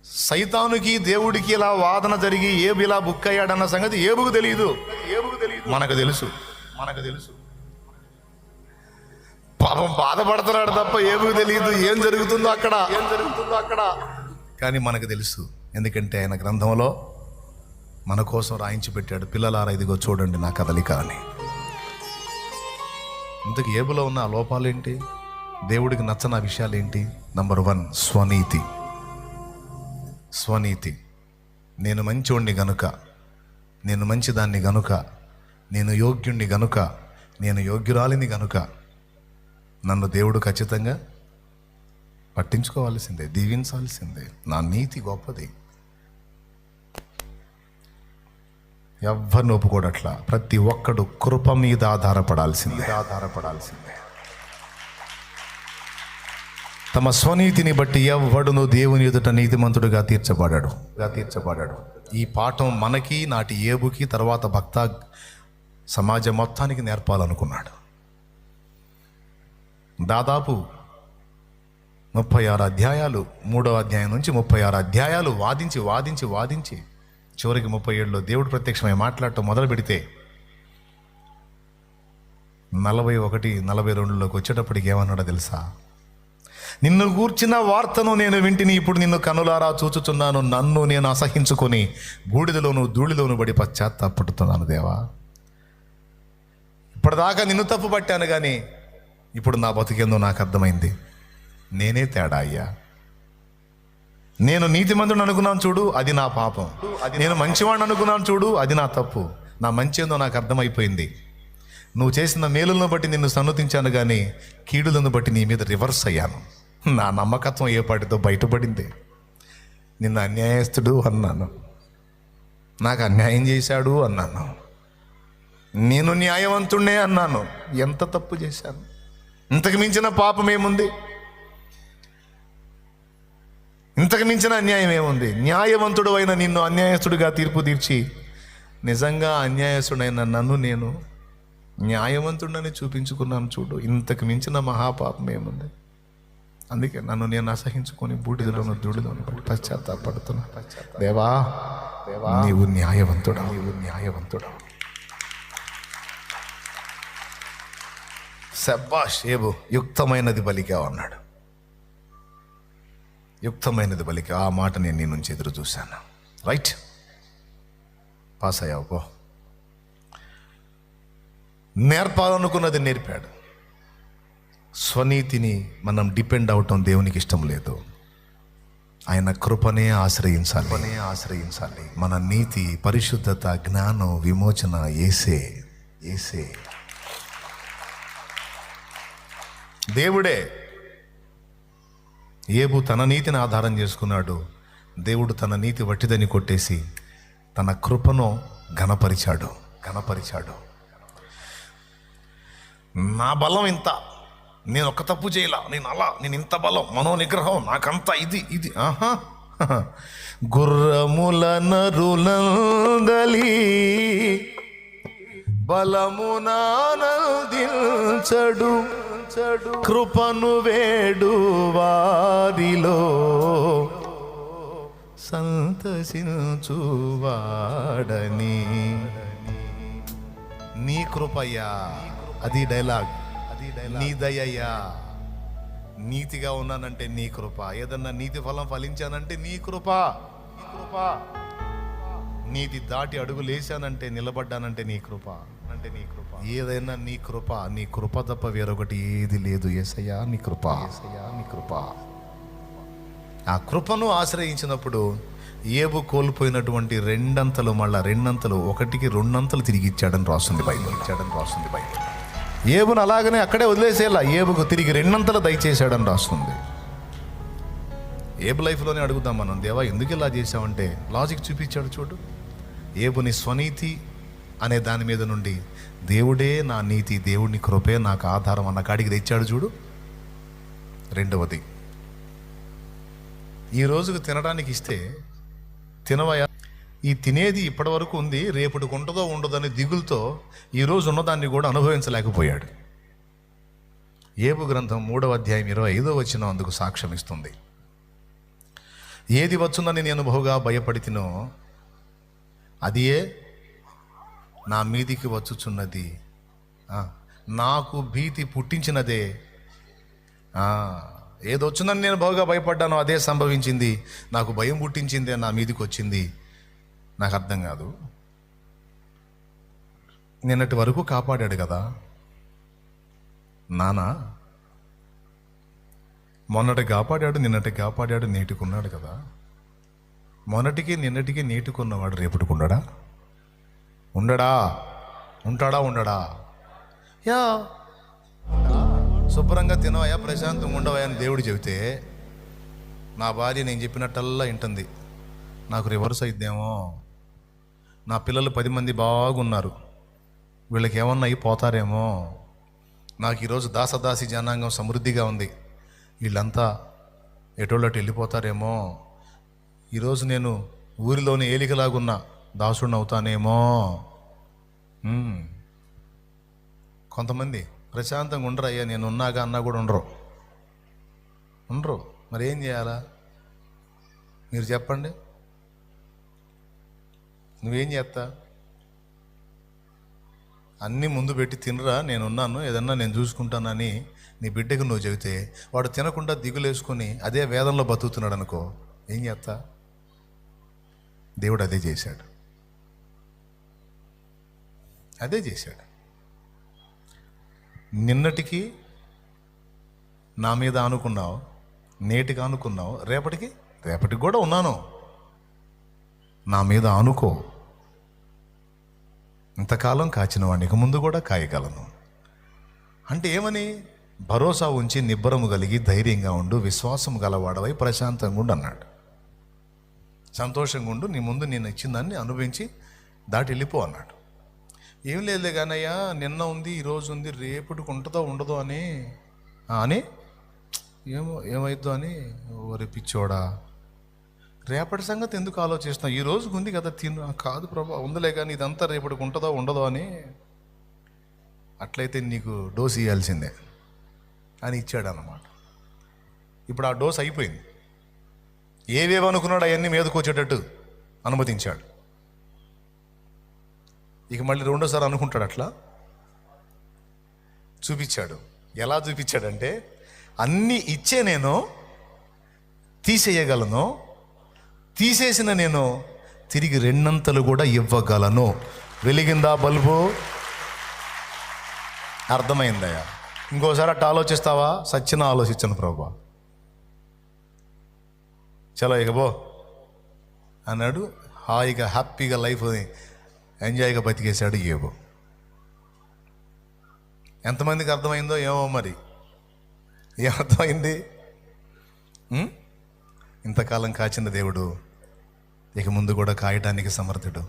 సైతానుకి దేవుడికి ఇలా వాదన జరిగి ఏబు ఇలా బుక్ అయ్యాడన్న సంగతి ఏబుకు తెలియదు. మనకు తెలుసు. పాపం బాధపడుతున్నాడు తప్ప ఏబుకు తెలియదు ఏం జరుగుతుందో అక్కడ. కానీ మనకు తెలుసు, ఎందుకంటే ఆయన గ్రంథంలో మన కోసం రాయించి పెట్టాడు. పిల్లలారా ఇదిగో చూడండి నా కదలిక అని. ఇంతకు ఏబులో ఉన్న ఆ లోపాలేంటి, దేవుడికి నచ్చని విషయాలేంటి? నంబర్ 1, స్వనీతి. నేను మంచోడిని గనుక, నేను మంచిదాన్ని గనుక, నేను యోగ్యుణ్ణి గనుక, నేను యోగ్యురాలిని గనుక నన్ను దేవుడు ఖచ్చితంగా పట్టించుకోవాల్సిందే, దీవించాల్సిందే. నా నీతి గొప్పది. ఎవ్వరిని ఒప్పుకోడట్లా. ప్రతి ఒక్కడు కృప మీద ఆధారపడాల్సిందే. తమ స్వనీతిని బట్టి ఎవ్వడును దేవుని ఎదుట నీతిమంతుడుగా తీర్చబడాడు. ఈ పాఠం మనకి, నాటి ఏబుకి, తర్వాత భక్త సమాజం మొత్తానికి నేర్పాలనుకున్నాడు. దాదాపు 36 అధ్యాయాలు, 3వ అధ్యాయం నుంచి 36 అధ్యాయాలు వాదించి చివరికి 37లో దేవుడు ప్రత్యక్షమై మాట్లాడటం మొదలు పెడితే 41, 42లోకి వచ్చేటప్పటికి ఏమన్నాడో తెలుసా? నిన్ను గూర్చిన వార్తను నేను వింటిని, ఇప్పుడు నిన్ను కనులారా చూచుచున్నాను. నన్ను నేను అసహించుకొని బూడిదలోను ధూళిలోను పడి పశ్చాత్తాపడుతున్నాను. దేవా, ఇప్పటిదాకా నిన్ను తప్పు పట్టాను, కానీ ఇప్పుడు నా బతికేందో నాకు అర్థమైంది. నేనే తేడా అయ్యా. నేను నీతిమంతుడు అనుకున్నాను చూడు, అది నా పాపం. నేను మంచివాడిని అనుకున్నాను చూడు, అది నా తప్పు. నా మంచి ఏందో నాకు అర్థమైపోయింది. నువ్వు చేసిన మేలులను బట్టి నిన్ను సన్నతించాను, కానీ కీడులను బట్టి నీ మీద రివర్స్ అయ్యాను. నా నమ్మకత్వం ఏ పాటితో బయటపడింది. నిన్ను అన్యాయస్తుడు అన్నాను, నాకు అన్యాయం చేశాడు అన్నాను, నేను న్యాయవంతుణ్ణే అన్నాను. ఎంత తప్పు చేశాను? ఇంతకు మించిన పాపం ఏముంది? ఇంతకు మించిన అన్యాయం ఏముంది? న్యాయవంతుడు అయిన నిన్ను అన్యాయస్తుడిగా తీర్పు తీర్చి నిజంగా అన్యాయస్తుడైన నన్ను నేను న్యాయవంతుడని చూపించుకున్నాను చూడు. ఇంతకు మించిన మహాపాపం ఏముంది? అందుకే నన్ను నేను అసహించుకొని బూడిదలోను ధూళిలోను పశ్చాత్తాపడుతున్నా. దేవా, నీవు న్యాయవంతుడా. శబ్బాష్ ఏబు, యుక్తమైనది పలికావు అన్నాడు. యుక్తమైనది పలికా. ఆ మాట నేను నీ నుంచి ఎదురు చూశాను. రైట్, పాస్ అయ్యావు పో. నేర్పాలనుకున్నది నేర్పాడు. స్వనీతిని మనం డిపెండ్ అవటం దేవునికి ఇష్టం లేదు. ఆయన కృపనే ఆశ్రయించాలి. మన నీతి, పరిశుద్ధత, జ్ఞానం, విమోచన యేసే. దేవుడే. ఏబు తన నీతిని ఆధారం చేసుకున్నాడు. దేవుడు తన నీతి వట్టిదని కొట్టేసి తన కృపను ఘనపరిచాడు. నా బలం ఇంత, నేను ఒక్క తప్పు చేయలా, నేను ఇంత బలం, మనోనిగ్రహం నాకంతా ఇది. ఆహా, గుర్రముల నరులందలి బలమునానందించడు, కృపను వేడు వారిలో సంతసించువాడని. నీ కృపయ్యా, అది డైలాగ్. నీ దయ్యా. నీతిగా ఉన్నానంటే నీ కృప. ఏదన్నా నీతి ఫలం ఫలించానంటే నీ కృప. నీతి దాటి అడుగులేశానంటే, నిలబడ్డానంటే నీ కృప. ఏదైనా నీ కృప తప్ప వేరొకటి ఏది లేదు. యేసయ్యా నీ కృప. ఆ కృపను ఆశ్రయించినప్పుడు ఏబు కోల్పోయినటువంటి రెండంతలు, మళ్ళా రెండంతలు, ఒకటికి రెండంతలు తిరిగి ఇచ్చాడని రాస్తుంది బైబిల్. ఏబును అలాగనే అక్కడే వదిలేసేలా, ఏబుకు తిరిగి రెండంతలు దయచేశాడని రాస్తుంది. ఏబు లైఫ్లోనే అడుగుతాం మనం, దేవా ఎందుకు ఇలా చేశావంటే లాజిక్ చూపించాడు చూడు. ఏబుని స్వనీతి అనే దాని మీద నుండి దేవుడే నా నీతి, దేవుడిని కృపే నాకు ఆధారం అన్న కాడికి తెచ్చాడు చూడు. రెండవది, ఈ రోజుకు తినడానికి ఇస్తే తినవయా, ఈ తినేది ఇప్పటి వరకు ఉంది, రేపటికి ఉంటుందో ఉండదని దిగులతో ఈరోజు ఉన్నదాన్ని కూడా అనుభవించలేకపోయాడు. ఏబు గ్రంథం 3వ అధ్యాయం 25వ వచనం అందుకు సాక్ష్యం ఇస్తుంది. ఏది వచ్చునని నేను బహుగా భయపడితినో అదియే నా మీదికి వచ్చుచున్నది. నాకు భీతి పుట్టించినదే. ఏదొచ్చునని నేను బహుగా భయపడ్డానో అదే సంభవించింది. నాకు భయం పుట్టించిందే నా మీదికి వచ్చింది. నాకు అర్థం కాదు. నిన్నటి వరకు కాపాడాడు కదా నాన్న. మొన్నటి కాపాడాడు, నిన్నటి కాపాడాడు, నేటికున్నాడు కదా. మొన్నటికి నిన్నటికి నేటికున్నవాడు రేపటికున్నాడా? ఉండడా? ఉంటాడా? యా, శుభ్రంగా తినవయా, ప్రశాంతంగా ఉండవయా అని దేవుడు చెబితే నా భార్య నేను చెప్పినట్టల్లా వింటుంది. నాకు రివర్స్ అయిద్దేమో. నా పిల్లలు 10 మంది బాగున్నారు, వీళ్ళకి ఏమన్నా అయిపోతారేమో. నాకు ఈరోజు దాసదాసి జనాంగం సమృద్ధిగా ఉంది, వీళ్ళంతా ఎటోళ్ళటి వెళ్ళిపోతారేమో. ఈరోజు నేను ఊరిలోని ఏలికలాగున్న దాసుడిని అవుతానేమో. కొంతమంది ప్రశాంతంగా ఉండరు. అయ్యా నేను ఉన్నాగా అన్నా కూడా ఉండరు. మరి ఏం చేయాలా మీరు చెప్పండి? నువ్వేం చేస్తా? అన్నీ ముందు పెట్టి తినరా, నేనున్నాను, ఏదన్నా నేను చూసుకుంటానని నీ బిడ్డకు నువ్వు చెబితే వాడు తినకుండా దిగులేసుకొని అదే వేదంలో బతుకుతున్నాడు అనుకో, ఏం చేస్తా? దేవుడు అదే చేశాడు. నిన్నటికి నా మీద ఆనుకున్నావు, నేటికి ఆనుకున్నావు, రేపటికి కూడా ఉన్నాను. నా మీద ఆనుకో. ఇంతకాలం కాచిన వాడికి ముందు కూడా కాయగలను అంటే ఏమని? భరోసా ఉంచి నిబ్బరము కలిగి ధైర్యంగా ఉండు, విశ్వాసము గలవాడవై ప్రశాంతంగా ఉండు అన్నాడు. సంతోషంగా ఉండు, నీ ముందు నేను ఇచ్చిన దాన్ని అనుభవించి దాటి వెళ్ళిపో అన్నాడు. ఏం లేదులే కానయ్యా, నిన్న ఉంది, ఈరోజు ఉంది, రేపటికి ఉంటుందో ఉండదో అని ఏమైద్దో అని. ఓరి పిచ్చోడా, రేపటి సంగతి ఎందుకు ఆలోచిస్తున్నావు? ఈ రోజుకు ఉంది కదా తిను. కాదు ప్రభా, ఉందిలే కానీ ఇదంతా రేపటికి ఉంటుందో ఉండదో అని. అట్లయితే నీకు డోసు ఇవ్వాల్సిందే అని ఇచ్చాడు అన్నమాట. ఇప్పుడు ఆ డోసు అయిపోయింది. ఏవేవనుకున్నాడు అవన్నీ మీదకు వచ్చేటట్టు అనుమతించాడు. ఇక మళ్ళీ రెండోసారి అనుకుంటాడు. అట్లా చూపించాడు. ఎలా చూపించాడంటే, అన్నీ ఇచ్చే నేను తీసేయగలను, తీసేసిన నేను తిరిగి 2 అంతలు కూడా ఇవ్వగలను. వెలిగిందా బల్బు? అర్థమైందయ్యా? ఇంకోసారి అట్లా ఆలోచిస్తావా? సచ్చిన ఆలోచించను ప్రభా, చలో ఇక పో అన్నాడు. హాయిగా హ్యాపీగా లైఫ్ని ఎంజాయ్గా బతికేశాడు ఏవో. ఎంతమందికి అర్థమైందో ఏమో మరి. ఏమర్థమైంది? ఇంతకాలం కాచిన దేవుడు ఇక ముందు కూడా కాయటానికి సమర్థుడు.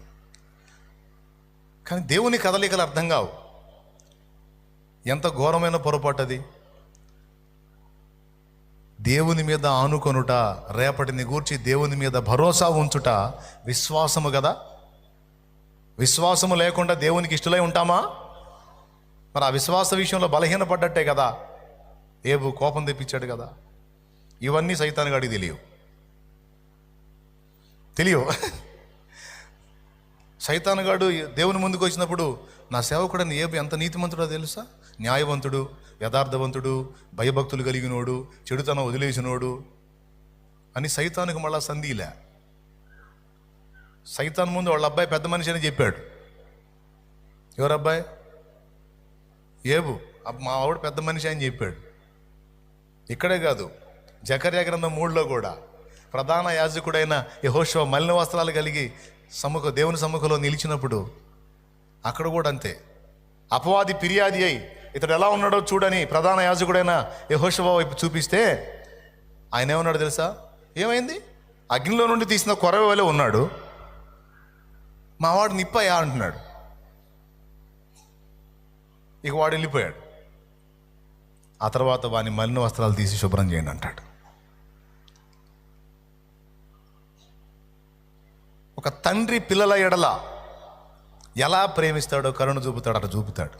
కానీ దేవుని కదలికలు అర్థం కావు. ఎంత ఘోరమైన పొరపాటు అది. దేవుని మీద ఆనుకొనుట, రేపటిని గూర్చి దేవుని మీద భరోసా ఉంచుట విశ్వాసము కదా. విశ్వాసము లేకుండా దేవునికి ఇష్టలై ఉంటామా? మరి ఆ విశ్వాస విషయంలో బలహీనపడ్డట్టే కదా. ఏబు కోపం తెప్పించాడు కదా. ఇవన్నీ సైతానుగాడికి తెలియవు. సైతానుగాడు దేవుని ముందుకు వచ్చినప్పుడు నా సేవకుడని ఏబు ఎంత నీతిమంతుడో తెలుసా? న్యాయవంతుడు, యథార్థవంతుడు, భయభక్తులు కలిగినోడు, చెడుతనం వదిలేసినోడు అని సైతానుకు మళ్ళా సంధిలే. సైతాన్ ముందు వాళ్ళ అబ్బాయి పెద్ద మనిషి అని చెప్పాడు. ఎవరబ్బాయి? ఏబు. మా ఆవిడ పెద్ద మనిషి అని చెప్పాడు. ఇక్కడే కాదు, జకర్యా గ్రంథం 3లో కూడా ప్రధాన యాజకుడైన యెహోషువ మలిన వస్త్రాలు కలిగి దేవుని సమ్ముఖంలో నిలిచినప్పుడు అక్కడ కూడా అంతే. అపవాది ఫిర్యాది అయి ఇతడు ఎలా ఉన్నాడో చూడని ప్రధాన యాజకుడైన యెహోషువ వైపు చూపిస్తే ఆయన ఏమన్నాడు తెలుసా? ఏమైంది? అగ్నిలో నుండి తీసిన కొరవ వలె ఉన్నాడు, మావాడు నిప్పయ్యా అంటున్నాడు. ఇక వాడు వెళ్ళిపోయాడు. ఆ తర్వాత వాని మలిన వస్త్రాలు తీసి శుభ్రం చేయండి అంటాడు. ఒక తండ్రి పిల్లల ఎడల ఎలా ప్రేమిస్తాడో, కరుణ చూపుతాడో అట్లా చూపుతాడు.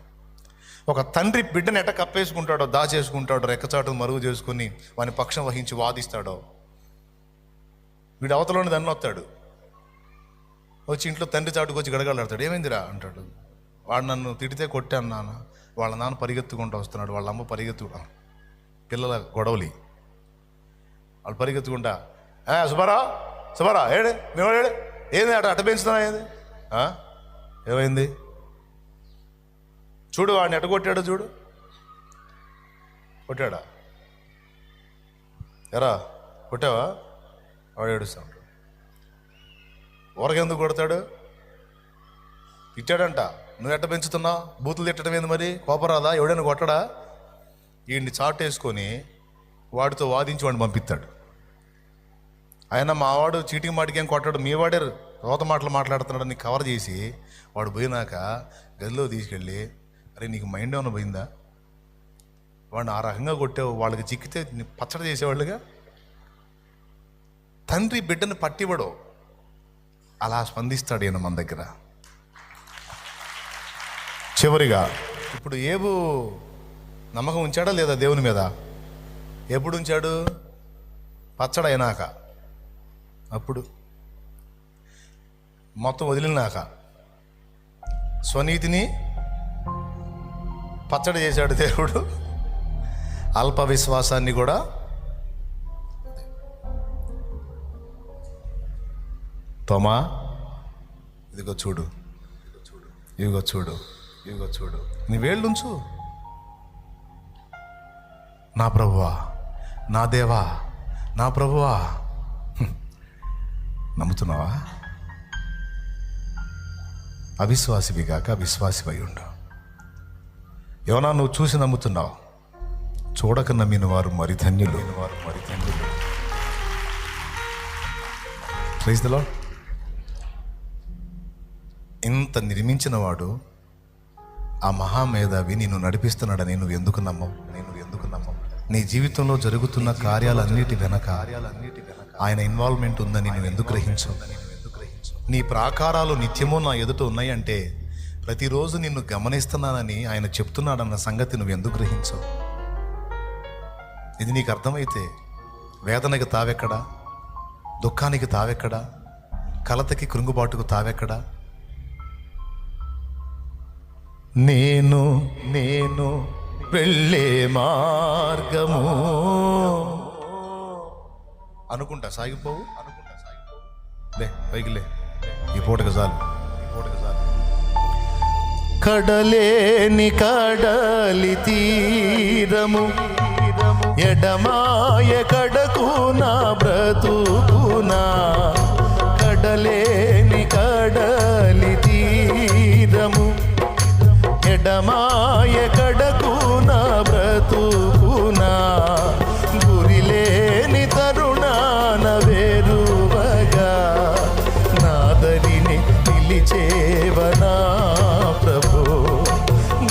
ఒక తండ్రి బిడ్డను ఎట్ట కప్పేసుకుంటాడో, దాచేసుకుంటాడో, రెక్కచాటును మరుగు చేసుకుని వాని పక్షం వహించి వాదిస్తాడో, వీడు అవతలోని దాన్ని వస్తాడు, వచ్చి ఇంట్లో తండ్రి చాటుకు వచ్చి గడగలాడతాడు. ఏమైందిరా అంటాడు. వాడు నన్ను తిడితే కొట్టాను నాన్న. వాళ్ళ నాన్న పరిగెత్తుకుంటూ వస్తున్నాడు, వాళ్ళ అమ్మ పరిగెత్తుకుంటా, పిల్లల గొడవలి, వాళ్ళు పరిగెత్తుకుంటా సుబారా ఏడే మేము ఏడే ఏంది అట్ట పెంచుతున్నా ఏది ఏమైంది చూడు, వాడిని ఎట్ట కొట్టాడో చూడు. కొట్టాడా? ఎరా కొట్టావా? వాడు ఏడుస్తా ఉంటాడు. ఊరకెందుకు కొడతాడు? తిట్టాడంట. నువ్వు ఎట్ట పెంచుతున్నావు? బూతులు తిట్టడం ఏంది మరి? కోపరాదా? ఎవడైనా కొట్టడా? వీడిని చాటేసుకొని వాడితో వాదించి వాడిని పంపిస్తాడు. ఆయన మావాడు చీటికి మాటికి ఏం కొట్టాడు, మీ వాడే రోత మాటలు మాట్లాడుతున్నాడని కవర్ చేసి వాడు పోయినాక గదిలో తీసుకెళ్ళి, అరే నీకు మైండ్ ఏమైనా పోయిందా? వాడిని ఆ రకంగా కొట్టావు, వాళ్ళకి చిక్కితే పచ్చడి చేసేవాళ్ళుగా. తండ్రి బిడ్డను పట్టివ్వడు, అలా స్పందిస్తాడు ఈయన మన దగ్గర. చివరిగా ఇప్పుడు ఏబు నమ్మకం ఉంచాడా లేదా దేవుని మీద? ఎప్పుడు ఉంచాడు? పచ్చడి అయినాక. అప్పుడు మొత్తం వదిలినాక స్వనీతిని పచ్చడి చేశాడు దేవుడు, అల్ప విశ్వాసాన్ని కూడా. తోమా ఇదిగో చూడు, ఇదిగో చూడు, ఇదిగో చూడు, నీ వేళ్ళుంచు. నా ప్రభువా, నా దేవా, నా ప్రభువా. నమ్ముతున్నావా? అవిశ్వాసివి కాక విశ్వాసివై ఉండు. ఏమన్నా నువ్వు చూసి నమ్ముతున్నావు, చూడక నమ్మిన వారు మరి ధన్యులు. Praise the Lord. ఇంత నిర్మించిన వాడు, ఆ మహామేధావి నిన్ను నడిపిస్తున్నాడని నువ్వు ఎందుకు నమ్మవు? నీ జీవితంలో జరుగుతున్న కార్యాలన్నిటి వెనక ఆయన ఇన్వాల్వ్మెంట్ ఉందని నువ్వు ఎందుకు గ్రహించవు? నీ ప్రాకారాలు నిత్యమూ నా ఎదుట ఉన్నాయంటే ప్రతిరోజు నిన్ను గమనిస్తున్నానని ఆయన చెప్తున్నాడన్న సంగతి నువ్వు ఎందుకు గ్రహించవు? ఇది నీకు అర్థమైతే వేదనకి తావెక్కడా, దుఃఖానికి తావెక్కడా, కలతకి కృంగుబాటుకు తావెక్కడా? నేను వెళ్ళే మార్గము అనుకుంటా సాగిపోవు. లే పైకి లే, ఈ పూటకు చాలు. కడలేని కడలి తీరము ఎడమాయ కడకు నా బ్రతుకునా. కడలేని కడలి తీరము ఎడమాయ కడకు నా బ్రతుకునా. గురిలేని తరుణాన వేరువగా నాదరిని నిలిచేవనా ప్రభు.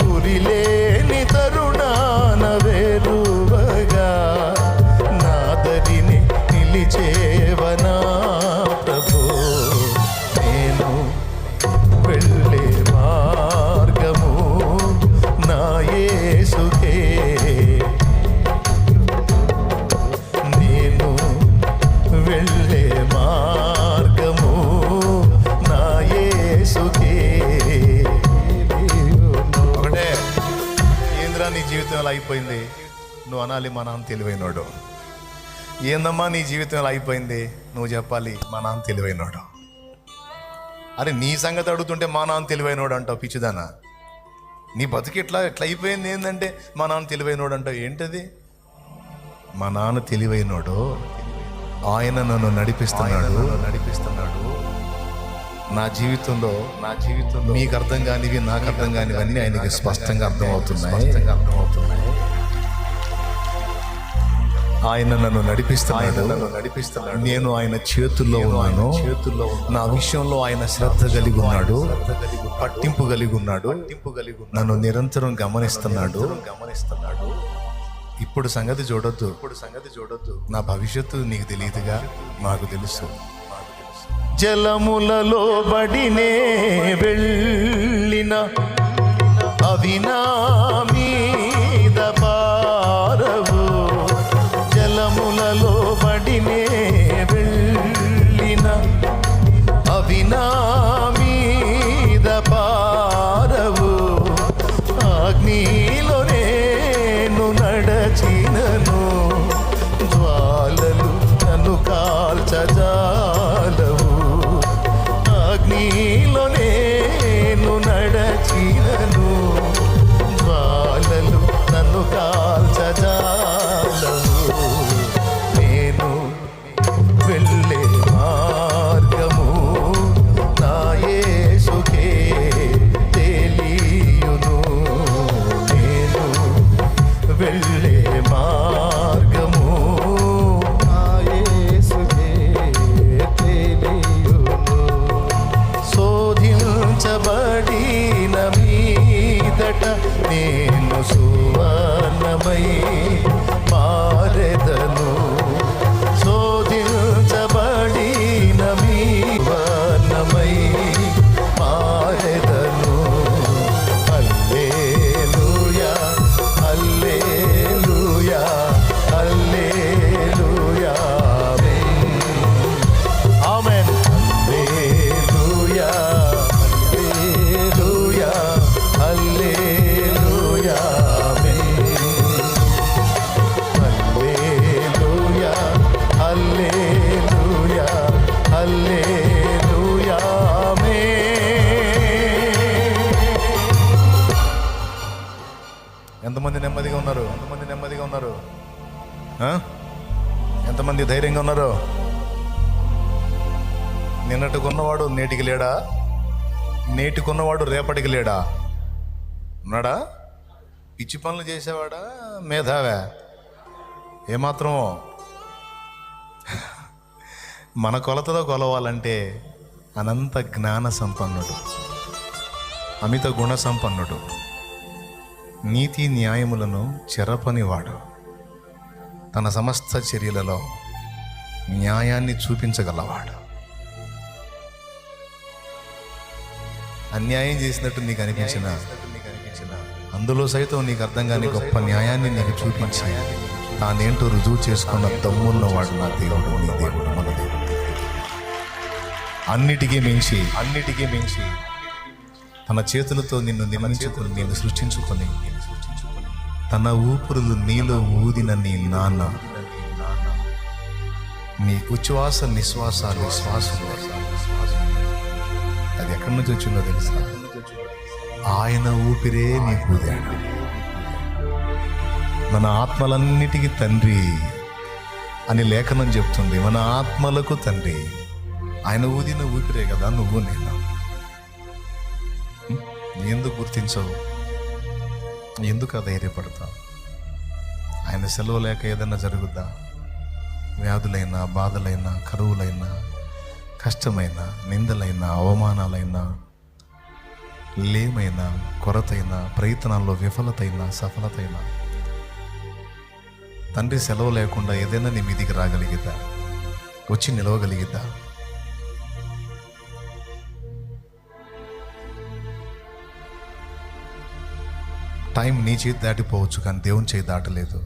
గురిలేని తరుణాన వేరువగా నాదరిని నిలిచేవనా ప్రభు. నేను వెళ్ళే మార్గము నా యేసుకే. నేను వెళ్ళే మార్గము నా యేసుకే. ఒకటే ఏంద్రా నీ జీవితం ఎలా అయిపోయింది? నువ్వు అనాలి మా నాన్న తెలివైనోడు. ఏందమ్మా నీ జీవితం ఎలా అయిపోయింది? నువ్వు చెప్పాలి మా నాన్న తెలివైనోడు. అరే నీ సంగతి అడుగుతుంటే మా నాన్న తెలివైనోడు అంటావు, పిచ్చిదానా. నీ బతుకు ఎట్లా అయిపోయింది ఏంటంటే మా నాన్న తెలివైనోడు అంటావు. ఏంటది? మా నాన్న తెలివైనోడు, ఆయన నన్ను నడిపిస్తున్నాడు. నా జీవితంలో మీకు అర్థం కానివి, నాకు అర్థం కానివన్నీ ఆయనకి స్పష్టంగా అర్థమవుతున్నాయి. ఆయన నన్ను నడిపిస్తున్నాడు. నేను ఆయన చేతుల్లో ఉన్నాను. నా విషయంలో ఆయన శ్రద్ధ కలిగి ఉన్నాడు, పట్టింపు కలిగి ఉన్నాడు, నన్ను నిరంతరం గమనిస్తున్నాడు. ఇప్పుడు సంగతి చూడొద్దు, నా భవిష్యత్తు నీకు తెలియదుగా, నాకు తెలుసు. జలములలో బడినే వెళ్ళిన అవి నా మీద పారవు. జలములలో బడినే వెళ్ళిన చాలవు. అగ్నిలో నేను నడచినను, జ్వాలలు నన్ను కాల్చజాలవు. నేను వెళ్ళే మార్గము నా యేసుకే తెలియును. నేను వెళ్ళే మార్గము నా యేసుకే తెలియును. శోధించబడిన మీదట నేను సువర్ణమై మారెదను. శోధించబడిన మీ వర్ణమై మారెదను. హల్లెలూయా హల్లెలూయా హల్లెలూయా ఆమేన్. హల్లెలూయా హల్లెలూయా హల్లెలూయా హల్లెలూయా హల్లెలూయా హల్లెలూయా ఎంతమంది నెమ్మదిగా ఉన్నారు? ఎంతమంది నెమ్మదిగా ఉన్నారు? ఎంతమంది ధైర్యంగా ఉన్నారు? నిన్నటికున్నవాడు నేటికి లేడా? నేటికున్నవాడు రేపటికి లేడా? ఉన్నాడా? పిచ్చి పనులు చేసేవాడా? మేధావా? ఏమాత్రమో మన కొలతలో కొలవాలంటే అనంత జ్ఞాన సంపన్నుడు, అమిత గుణ సంపన్నుడు, నీతి న్యాయములను చెరపనివాడు, తన సమస్త చర్యలలో న్యాయాన్ని చూపించగలవాడు. అన్యాయం చేసినట్టు నీకు అనిపించిన అందులో సైతం నీకు అర్థం కాని గొప్ప న్యాయాన్ని నీకు చూపించి తానేంటో రుజువు చేసుకున్న దమ్మున్నవాడు నా దేవుడు, నీ దేవుడు, మన దేవుడు. అన్నిటికీ మించి తన చేతులతో నిన్ను నియమించుకొని నిన్ను సృష్టించుకొని తన ఊపిరులు నీలో ఊదిన నీ నాన్న, నీ ఉచ్ఛ్వాస నిశ్వాసాలు శ్వాసలు అది ఎక్కడి నుంచి వచ్చిందో తెలుసా? ఆయన ఊపిరే నీకు ఊదాడు. మన ఆత్మలన్నిటికీ తండ్రి అని లేఖనం చెప్తుంది. మన ఆత్మలకు తండ్రి ఆయన ఊదిన ఊపిరే కదా నువ్వు నేను. ఎందుకు గుర్తించవు? ఎందుకు ధైర్యపడతావు? ఆయన సెలవు లేక ఏదైనా జరుగుద్దా? వ్యాధులైనా, బాధలైనా, కరువులైనా, కష్టమైన, నిందలైనా, అవమానాలైనా, లేమైనా, కొరతైనా, ప్రయత్నాల్లో విఫలతైనా, సఫలతైనా, తండ్రి సెలవు లేకుండా ఏదైనా నీ మీదికి రాగలిగిద్దా? వచ్చి నిలవగలిగిద్దా? టైం నీ చేతి దాటిపోవచ్చు, కానీ దేవుని చేతి దాటలేదు.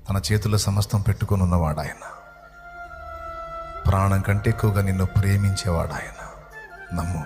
తన చేతుల్లో సమస్తం పెట్టుకొని ఉన్నవాడు ఆయన. ప్రాణం కంటే ఎక్కువగా నిన్ను ప్రేమించేవాడు ఆయన. నమ్ము.